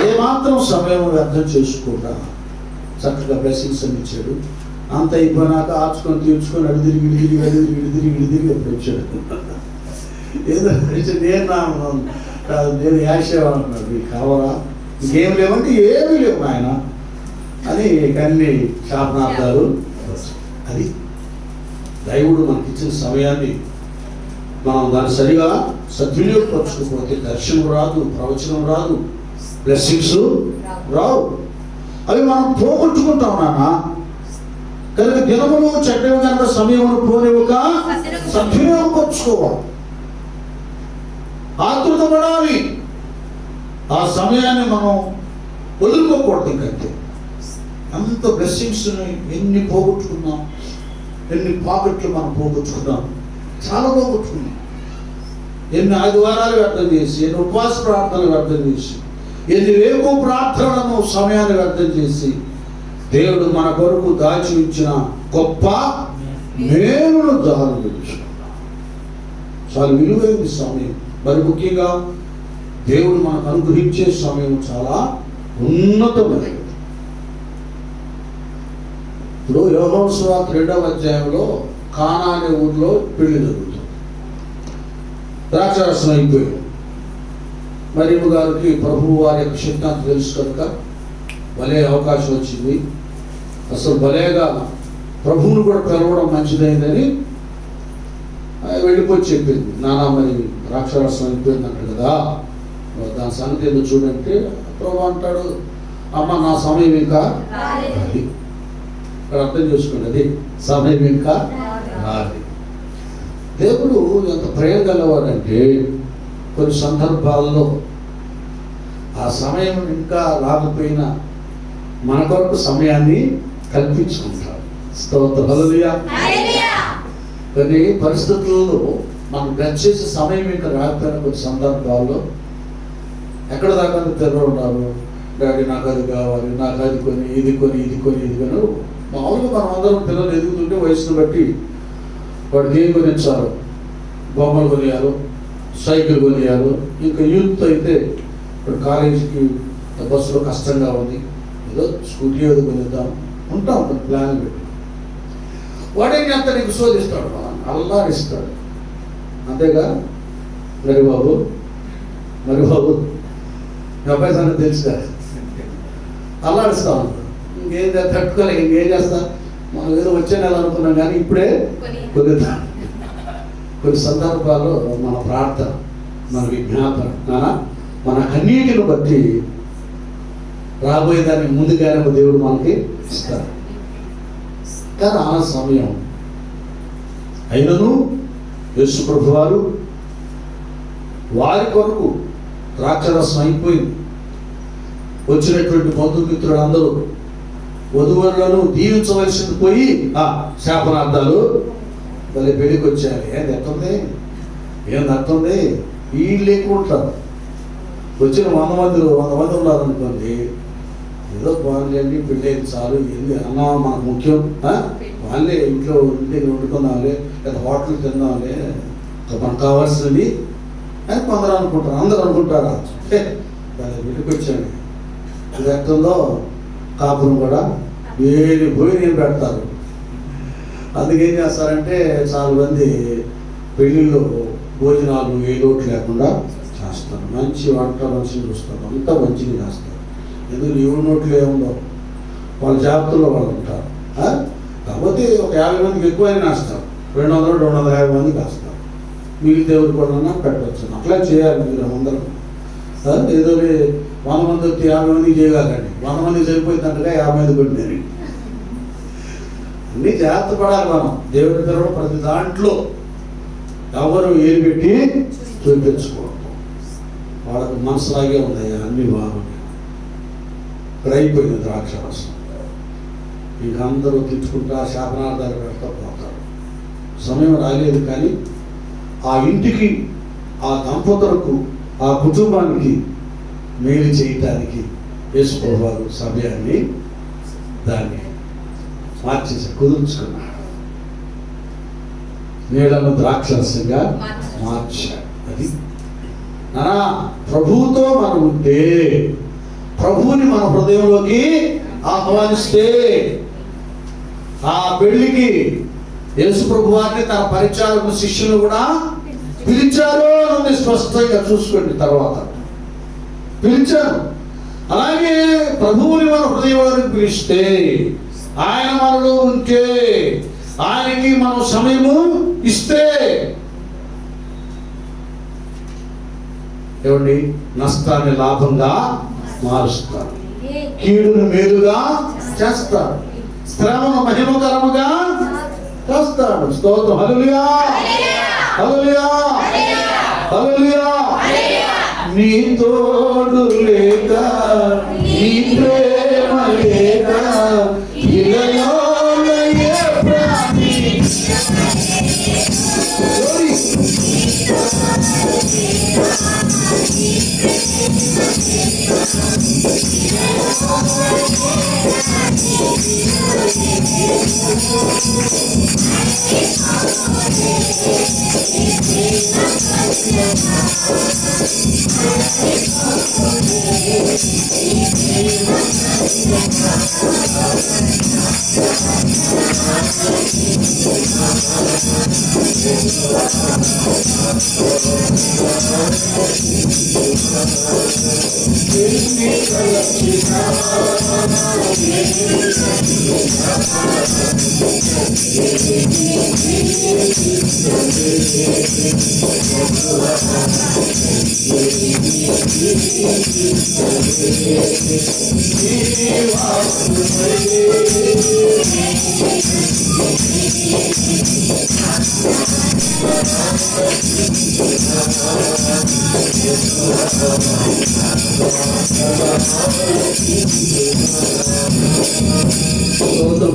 ఏమాత్రం సమయం వ్యర్థం చేసుకోకుండా చక్కగా బ్లెస్సింగ్స్ అన్ని ఇచ్చాడు. అంత అయిపోయినాక ఆచుకొని తీర్చుకొని అడిదిరిగి ఎప్పుడు వచ్చాడు. ఏదో నేను యాసేవాడు, కావరా ఇంకేం లేవంటే ఏమీ లేవు ఆయన అని అన్ని శాపనార్థాలు. అది దైవుడు మనకిచ్చిన సమయాన్ని మనం దాన్ని సరిగా సద్వినియోగపరచుకోకపోతే దర్శనం రాదు, ప్రవచనం రాదు, బ్లెస్సింగ్స్ రావు. అవి మనం పోగొట్టుకుంటాం నాన్న. కనుక దినములు చెడ్డవి కనుక సమయమును పోనివ్వక సద్వినియోగపరచుకోవాలి, ఆతృత పడాలి. ఆ సమయాన్ని మనం వదులుకోకూడదు. ఇంకంతే. అంత బ్లెస్సింగ్స్ని ఎన్ని పోగొట్టుకున్నాం, ఎన్ని పాకెట్లు మనం పోగొట్టుకున్నాం, చాలా పోగొట్టుకున్నాం. ఎన్ని ఆదివారాలు వ్యర్థం చేసి, ఎన్ని ఉపవాస ప్రార్థనలు వ్యర్థం చేసి, ఎన్ని వేకు ప్రార్థనలను సమయాన్ని వ్యర్థం చేసి, దేవుడు మన కొరకు దాచి ఇచ్చిన గొప్ప మేలును జారుకుంటున్నాం. చాలా విలువైన సమయం. మరి ముఖ్యంగా దేవుడు మనకు అనుగ్రహించే సమయం చాలా ఉన్నతమైనది. ఇప్పుడు యోహాను సువార్త 2వ అధ్యాయంలో కానా అనే ఊర్లో పెళ్లి జరుగుతుంది. ద్రాక్షారసం అయిపోయింది. మరియమ్మ గారికి ప్రభువు వారి యొక్క సిద్ధాంతం తెలుసు కనుక భలే అవకాశం వచ్చింది. అసలు భలేగా ప్రభువును కూడా పిలవడం మంచిదైందని వెళ్ళిపోయి చెప్పింది. నానా మరి ద్రాక్షారసం అయిపోయింది అంటాడు కదా, దాని సంగతి ఏదో చూడంటే ప్రభు అంటాడు, అమ్మ నా సమయం ఇంకా అది అర్థం చేసుకోండి, అది సమయం ఇంకా రాదు. దేవుడు ఎంత ప్రేమ గలవాడంటే కొన్ని సందర్భాల్లో ఆ సమయం ఇంకా రాకపోయినా మన కొరకు సమయాన్ని కల్పించుకుంటాడు. స్తోత్రం, హల్లెలూయా. కొన్ని పరిస్థితుల్లో మనం చేసే సమయం ఇంకా రాకపోయిన కొన్ని సందర్భాల్లో ఎక్కడ దాకా తెర ఉన్నారు, డాడీ నాకు అది కావాలి, నాకు అది కొని ఇది కొని ఇది కొని ఇది కొని. మామూలుగా మనం అందరం పిల్లలు ఎదుగుతుంటే వయసును బట్టి వాడికి ఏం కొనిచ్చారు, బొమ్మలు కొనియారు, సైకిల్ కొనియారు. ఇంకా యూత్ అయితే ఇప్పుడు కాలేజీకి బస్సులో కష్టంగా ఉంది, ఏదో స్కూటీ ఏదో కొనిద్దాం ఉంటాం కొన్ని ప్లాన్ పెట్టి. వాడేం చేస్తాడు, నీకు శోధిస్తాడు, అల్లాడిస్తాడు. అంతేగా మరి బాబు మీ అబ్బాయి సంగతి తెలుసుగా, అల్లాడిస్తా ఉంటాడు. ఇంకేం తట్టుకోలే, ఇంకేం చేస్తా, మనం ఏదో వచ్చే నెల అనుకున్నాం కానీ ఇప్పుడే కొనిద్దాం. కొన్ని సందర్భాల్లో మన ప్రార్థన, మన విజ్ఞాపన, మన కన్నీటిని బట్టి రాబోయేదాన్ని ముందుగానే దేవుడు మనకి ఇస్తారు. కానీ ఆ సమయం అయినను యేసు ప్రభు వారు వారి కొరకు ద్రాక్షరసం అయిపోయింది. వచ్చినటువంటి బంధుమిత్రులు అందరూ వధువరులను దీవించవలసింది పోయి శాపనార్థాలు మళ్ళీ పెళ్ళికి వచ్చారు. ఏం అర్థంది వీళ్ళు ఎక్కువ ఉంటారు. వచ్చిన 100 మంది ఉన్నారనుకోండి, ఏదో బాగుందండి పెళ్ళి అయింది చాలు, ఏంది అన్నా మనకు ముఖ్యం, వాళ్ళే ఇంట్లో వండుకుందాంలే లేదా హోటల్ తిందాంలే, మనకు కావాల్సింది అని కొందరు అనుకుంటారు. అందరూ అనుకుంటారా దాన్ని పెళ్ళికి వచ్చాను, ఇది ఎక్కడో కాపురం కూడా వేరే పోయి నేను పెడతారు. అందుకేం చేస్తారంటే చాలా మంది పెళ్ళిళ్ళు భోజనాలు ఏ లోటు లేకుండా చేస్తారు. మంచి వంట మనిషిని చూస్తారు, అంతా మంచిగా చేస్తారు. ఎందుకు ఎవరి నోట్లు ఏముందో వాళ్ళ జాగ్రత్తలో వాళ్ళు ఉంటారు. కాకపోతే ఒక 50 మందికి ఎక్కువైనా వేస్తారు, 200-250 మందికి వేస్తారు. మిగిలితే ఎవరు కూడా పెట్టవచ్చు. అట్లా చేయాలి మీరు అందరూ. ఏదో 100 మంది వచ్చి 50 మందికి చేయగలండి, 100 మందికి సరిపోయిందంటగా 50 మంది పెట్టినారు. అన్నీ జాగ్రత్త పడాలి మనం. దేవుడి పిల్లలు ప్రతి దాంట్లో ఎవరు ఏరి పెట్టి చూపించుకోవడం. వాళ్ళకి మనసులాగే ఉన్నాయి అన్ని బాగున్నాయి. ఇక్కడ అయిపోయింది ద్రాక్షరసం. ఇంక అందరూ తెచ్చుకుంటా శాపనార్థాలు పెడతా పోతారు. సమయం రాలేదు కానీ ఆ ఇంటికి, ఆ దంపతులకు, ఆ కుటుంబానికి మేలు చేయటానికి యేసు ప్రభువు సమయాన్ని దాన్ని మార్చేసి కుదుర్చుకున్నాడు. నీళ్లను ద్రాక్షరసంగా మార్చాడు. అది ప్రభువుతో మనం ఉంటే, ప్రభువుని మన హృదయంలోకి ఆహ్వానిస్తే, ఆ పెళ్లికి యేసు ప్రభు వారిని తన పరిచారక శిష్యులు కూడా పిలిచారు అని స్పష్టంగా చూసుకోండి. తర్వాత పిలిచారు. అలాగే ప్రభువుని మన హృదయంలోకి పిలిస్తే, ఆయన మనలో ఉంటే, ఆయనకి మనం సమయము ఇస్తే, ఏమండి, నష్టాన్ని లాభంగా మారుస్తారు, కీడును మేలుగా చేస్తాడు, శ్రమను మహిమకరముగా చేస్తాడు. స్తోత్రం. హల్లెలూయా, హల్లెలూయా, హల్లెలూయా. నీ తోడు లేక, నీ ప్రేమ లేక, ఇలయోలయే ప్రాణి.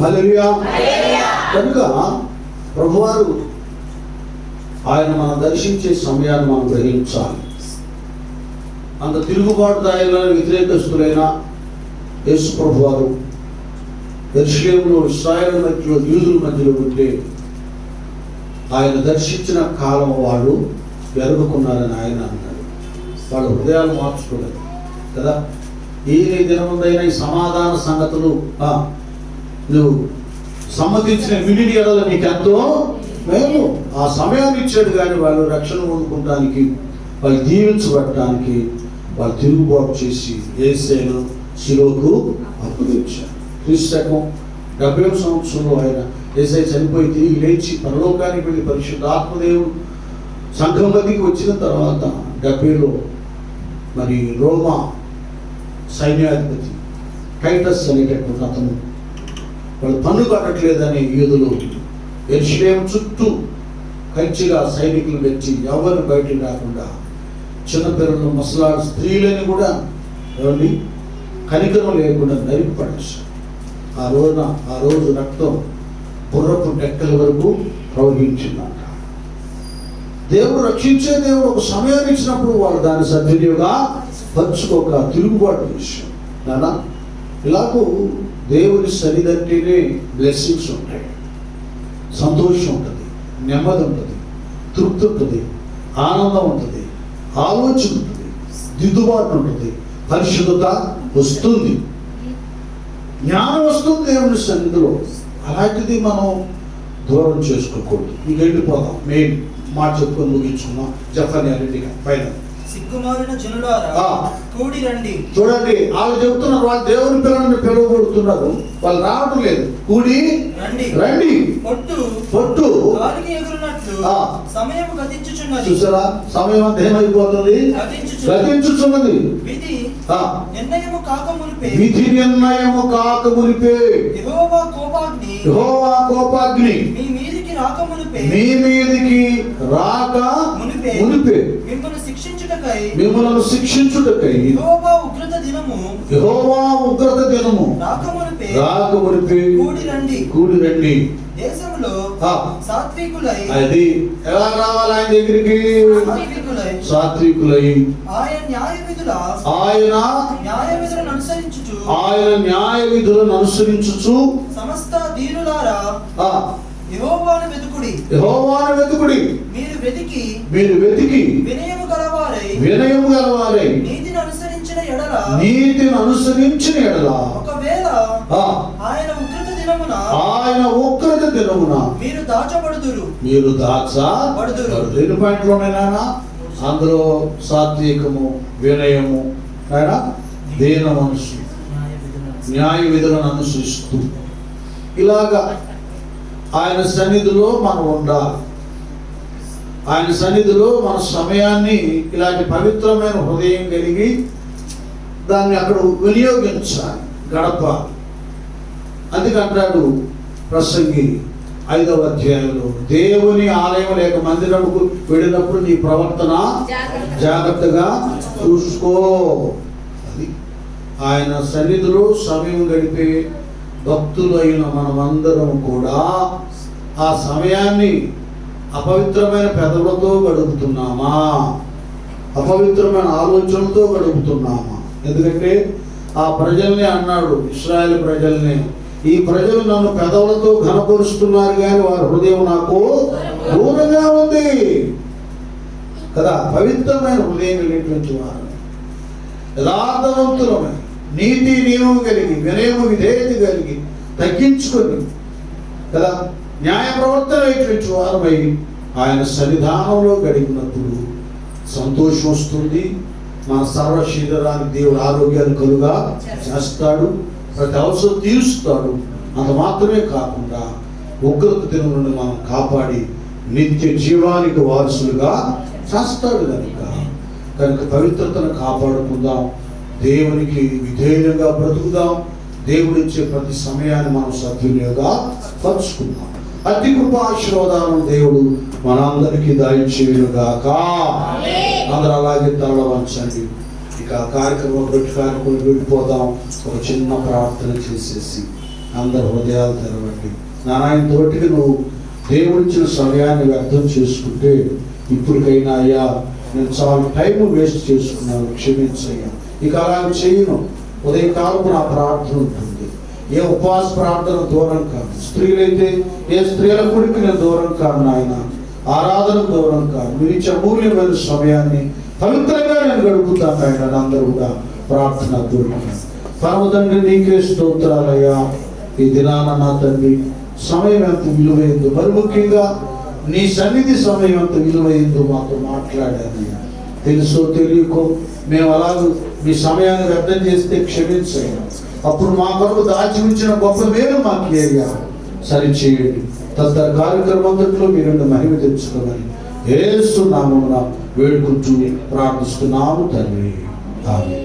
హల్లెలూయా. కనుక ప్రభువారు ఆయన మనం దర్శించే సమయాన్ని మనం గ్రహించాలి. అంత తిరుగుబాటుదారులైన వ్యతిరేకస్తులైన యేసు ప్రభు వారు యెరూషలేములో ఇశ్రాయేలు మధ్యలో యూదుల మధ్యలో ఉంటే ఆయన దర్శించిన కాలం వాళ్ళు ఎరుగుకున్నారని ఆయన అన్నాడు. వాళ్ళ హృదయాలు మార్చుకోలేదు కదా. ఈ దినముందైనా ఈ సమాధాన సంగతులు నువ్వు సమ్మతించిన వినిడి ఎడల నీకెంతో మేలు. ఆ సమయాన్ని ఇచ్చాడు, కానీ వాళ్ళు రక్షణ పొందుకోవడానికి, వాళ్ళు దీవించబడటానికి వాళ్ళు తిరుగుబాటు చేసి యేసేను శిలువకు అప్పగించారు. క్రీస్తు 70వ సంవత్సరంలో ఆయన యేసయ్య చనిపోయి తిరిగి లేచి పరలోకానికి వెళ్ళి పరిశుద్ధాత్మదేవుడు సంఘం మధ్యకి వచ్చిన తర్వాత 70లో మరి రోమా సైన్యాధిపతి టైటస్ అనేటటువంటి అతను వాళ్ళు పన్ను కట్టట్లేదని యూదులు యెరూషలేము చుట్టూ కంచిగా సైనికులు పెట్టి ఎవరు బయటికి రాకుండా చిన్నపిల్లలు ముసలాడు స్త్రీలని కూడా ఎవరిని కనికరం లేకుండా నరికి పడేశారు. ఆ రోజు రక్తం బుర్రపు డెక్కల వరకు ప్రవహించిందంట. దేవుడు రక్షించే దేవుడు ఒక సమయాన్ని ఇచ్చినప్పుడు వాళ్ళు దాన్ని సద్వినియోగా పంచుకోక తిరుగుబాటు చేశారు. నానా ఇలాగూ దేవుని సన్నిధంటేనే బ్లెస్సింగ్స్ ఉంటాయి, సంతోషం ఉంటుంది, నెమ్మది ఉంటుంది, తృప్తి ఉంటుంది, ఆనందం ఉంటుంది, ఆలోచన ఉంటుంది, దిద్దుబాటు ఉంటుంది, పరిశుద్ధత వస్తుంది, జ్ఞానం వస్తుంది దేవుని సన్నిధిలో. అలాంటిది మనం దూరం చేసుకోకూడదు. ఇంక వెళ్ళిపోదాం, మెయిన్ మాట చెప్పుకొని ముగించుకున్నాం. జఫన్యా 2 పైన సిగ్గుమాలిన జనులారా కూడి రండి. చూడండి, వాళ్ళు చెప్తున్నారు, వాళ్ళు దేవుని పిల్లల్ని పిలువబడుతున్నారు, వాళ్ళు రావడం లేదు. కూడి రండి, పొట్టు గాలికి ఎగురునట్లు సమయం గతించుచున్నది. చూసారా, సమయం అంతా ఏమైపోతుంది, గతించుచున్నది. విధి నిర్ణయము కాక మునిపే యెహోవా కోపాగ్ని మీ మీదికి రాక మునిపే మిమ్మల్ని శిక్షించుటకై యెహోవా ఉగ్రత దినము రాక మునిపే కూడి రండి. దేశంలో సాత్వికులై, అది ఎలా రావాలి ఆయన దగ్గరికి, సాత్వికులై ఆయన న్యాయ విధులను అనుసరించుచు సమస్త దీనులారా యెహోవాను వెతుకుడి. మీరు వెతికి వినయము గలవారై నీతిని అనుసరించిన ఎడల ఒకవేళ ఆయన ఉగ్రత దినమున మీరు దాచబడుదురు. ఎన్ని పాయింట్లు ఉన్నాయి నాయన అందులో? సాత్వికము, వినయము, దీన మనసు, న్యాయ విధులను అనుసరిస్తూ ఇలాగా ఆయన సన్నిధిలో మనం ఉండాలి. ఆయన సన్నిధిలో మన సమయాన్ని ఇలాంటి పవిత్రమైన హృదయం కలిగి దాన్ని అక్కడ వినియోగించాలి, గడపాలి. అందుకంటాడు ప్రసంగి 5వ అధ్యాయంలో, దేవుని ఆలయం లేక మందిరముకు వెళ్ళినప్పుడు నీ ప్రవర్తన జాగ్రత్తగా చూసుకో. అది ఆయన సన్నిధిలో సమయం గడిపే భక్తులైన మనమందరం కూడా ఆ సమయాన్ని అపవిత్రమైన పెదవులతో గడుపుతున్నామా, అపవిత్రమైన ఆలోచనలతో గడుపుతున్నామా? ఎందుకంటే ఆ ప్రజల్ని అన్నాడు, ఇశ్రాయేలు ప్రజల్ని, ఈ ప్రజలు నన్ను పెదవులతో ఘనపరుస్తున్నారు కానీ వారి హృదయం నాకు దూరంగా ఉంది కదా. పవిత్రమైన హృదయం కలిగినటువంటి వారు, యథార్థవంతులమై, నీతి నియమం కలిగి, వినయము విధేయత కలిగి, తగ్గించుకొని కదా న్యాయ ప్రవర్తన అయినటువంటి వారమై ఆయన సన్నిధానంలో గడిపినప్పుడు సంతోషం వస్తుంది. మన సర్వ శరీరానికి దేవుడు ఆరోగ్యాన్ని కలుగా చేస్తాడు, ప్రతి అవసరం తీరుస్తాడు. అంత మాత్రమే కాకుండా ఉగ్రత దినం నుండి మనం కాపాడి నిత్య జీవానికి వారసులుగా చేస్తాడు. కనుక పవిత్రతను కాపాడుకుందాం, దేవునికి విధేయంగా బ్రతుకుదాం, దేవుడిచ్చే ప్రతి సమయాన్ని మనం సద్వినియోగంగా పరుచుకుందాం. అతి కృపాశీర్వాదాలను దేవుడు మనందరికీ దయచేయుగాక. అందరూ అలాగే తరల వంచండి. ఇక కార్యక్రమం వెళ్ళిపోదాం. ఒక చిన్న ప్రార్థన చేసేసి అందరు హృదయాలు తెరవండి. నాయనతోటికి నువ్వు దేవుడిచ్చిన సమయాన్ని వ్యర్థం చేసుకుంటే ఇప్పటికైనా అయ్యా నేను చాలా టైం వేస్ట్ చేసుకున్నాను, క్షమించయ్యా, ఇక అలా చేయను. ఉదయకాలపు నా ప్రార్థన ఉంటుంది. ఏ ఉపవాస ప్రార్థన దూరం కాదు. స్త్రీలైతే ఏ స్త్రీల కూడికి నేను దూరం కాను నాయన. ఆరాధన దూరం కాదు. మీరు ఇచ్చే అమూల్యమైన సమయాన్ని పవిత్రంగా నేను గడుపుతాను ఆయన. అందరూ కూడా ప్రార్థన దూరం. పరమ తండ్రి నీకే స్తోత్రాలయ్యా. ఈ దినాన నా తండ్రి సమయం ఎంత విలువైందో, మరి ముఖ్యంగా నీ సన్నిధి సమయం ఎంత విలువైందో మాతో మాట్లాడానయ్యా. తెలుసో తెలియకో మేము అలాగూ మీ సమయాన్ని వ్యర్థం చేస్తే క్షమించయ్యా. అప్పుడు మా కొరకు దాచి ఉంచిన గొప్ప మేలు మాకు అయ్యా సరిచేయండి. తదితర కార్యక్రమంలో మీరు మహిమ తెచ్చుకోమని యేసు నామమున వేడుకుంటూ ప్రార్థిస్తున్నాము తండ్రి. ఆమేన్.